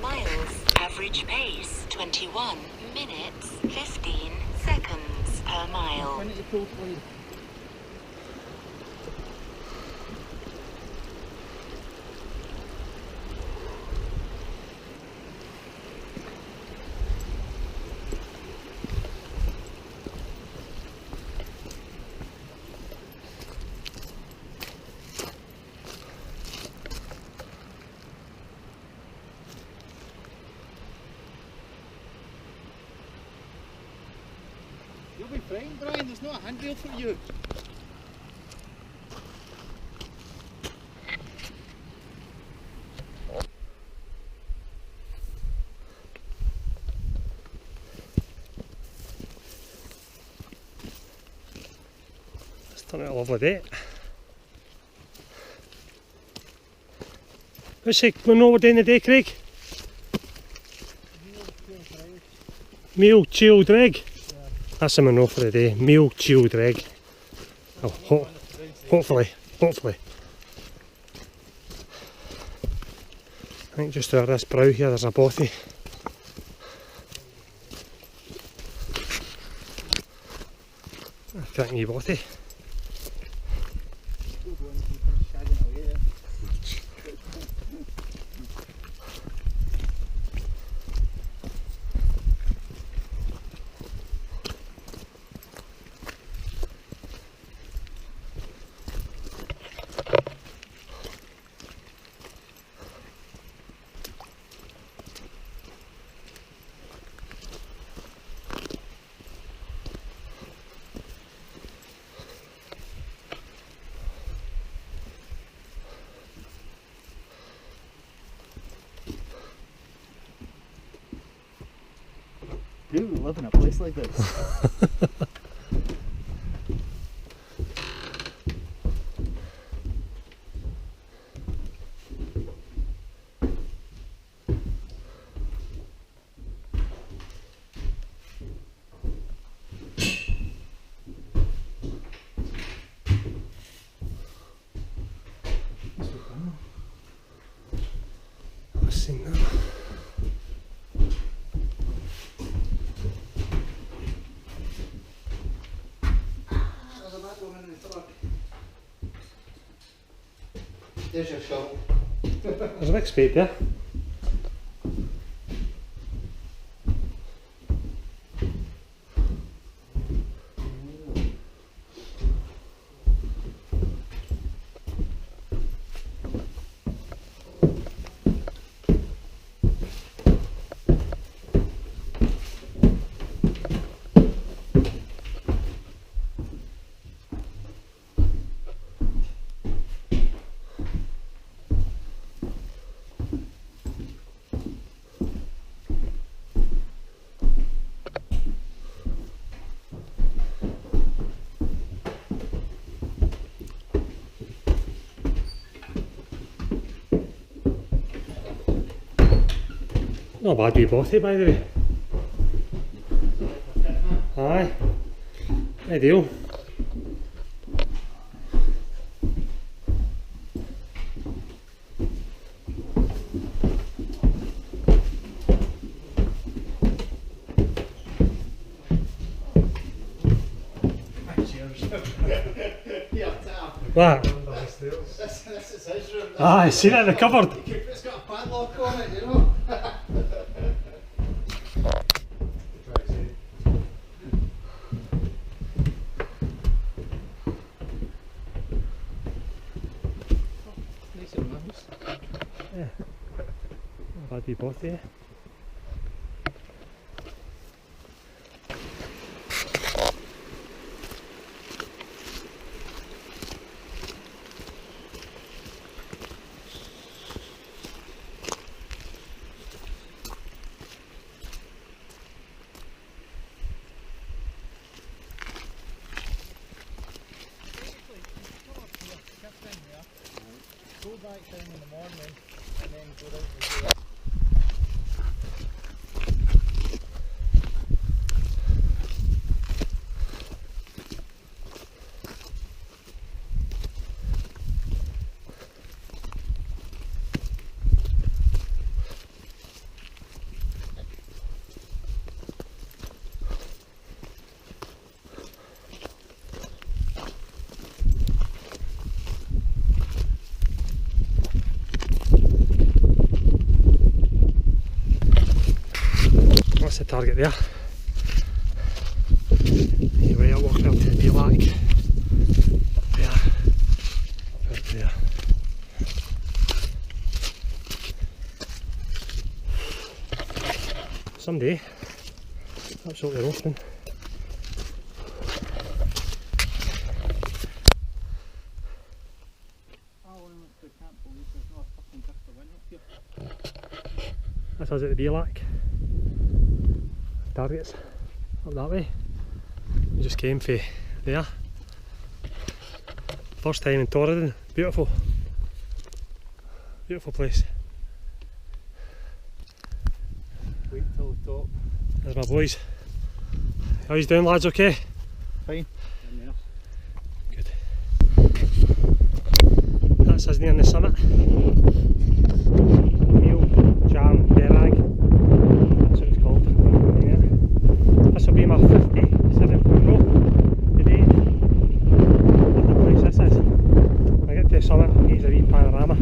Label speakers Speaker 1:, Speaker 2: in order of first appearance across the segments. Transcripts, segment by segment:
Speaker 1: miles. Average pace 21 minutes 15 seconds per mile.
Speaker 2: You'll be fine, Brian, there's not a handrail for you.
Speaker 3: It's turned out a lovely day. What's the manure we're doing today, Craig? Meal, chill, drag. That's a manure for the day. Meal, chill, drag. Oh, hopefully. I think just over this brow here there's a bothy. I can't see bothy.
Speaker 2: Who would live in a place like this?
Speaker 3: I've seen that.
Speaker 2: There's your shovel.
Speaker 3: There's a big spade there. Not a bad wee bothy, by the way. Aye. Ideal. What?
Speaker 2: This is his room.
Speaker 3: Aye, see that in the cupboard.
Speaker 2: It's got a padlock on it, you know.
Speaker 3: Yeah. Not a bad wee bothy.
Speaker 2: Go back down in the morning and then go out the day.
Speaker 3: the target there. Anyway, I'll walk up to the Dearg. There. Right there. Someday, absolutely roasting. That's us at the Dearg. Targets up that way. We just came from there. First time in Torridon. Beautiful. Beautiful place.
Speaker 2: Wait till the top.
Speaker 3: There's my boys. How you doing, lads? Okay?
Speaker 2: Fine.
Speaker 3: Good. That's us near the summit. Maol, Chean, Dearg. That's what it's called. Yeah. This will be my 57th row today. What a place this is. When I get to the summit, I'll get a wee panorama.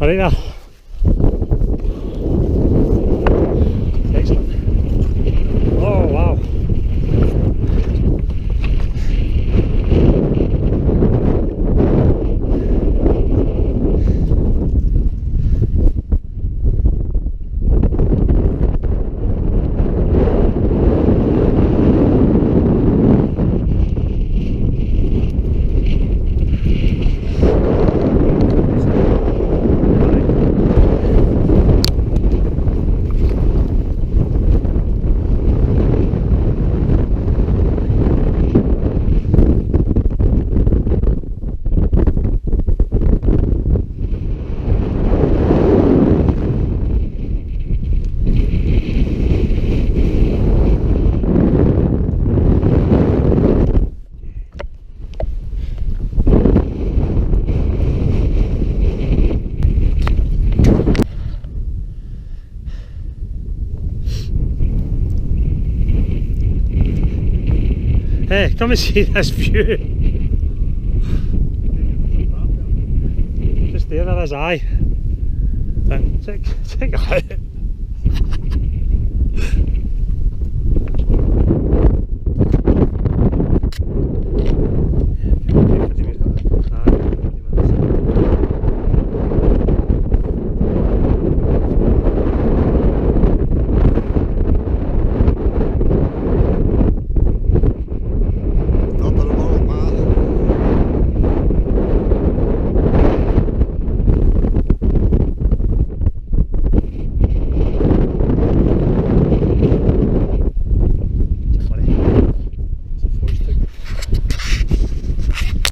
Speaker 3: Alright now. Excellent. Oh wow. Hey, come and see this view. Just there is aye. Check it out.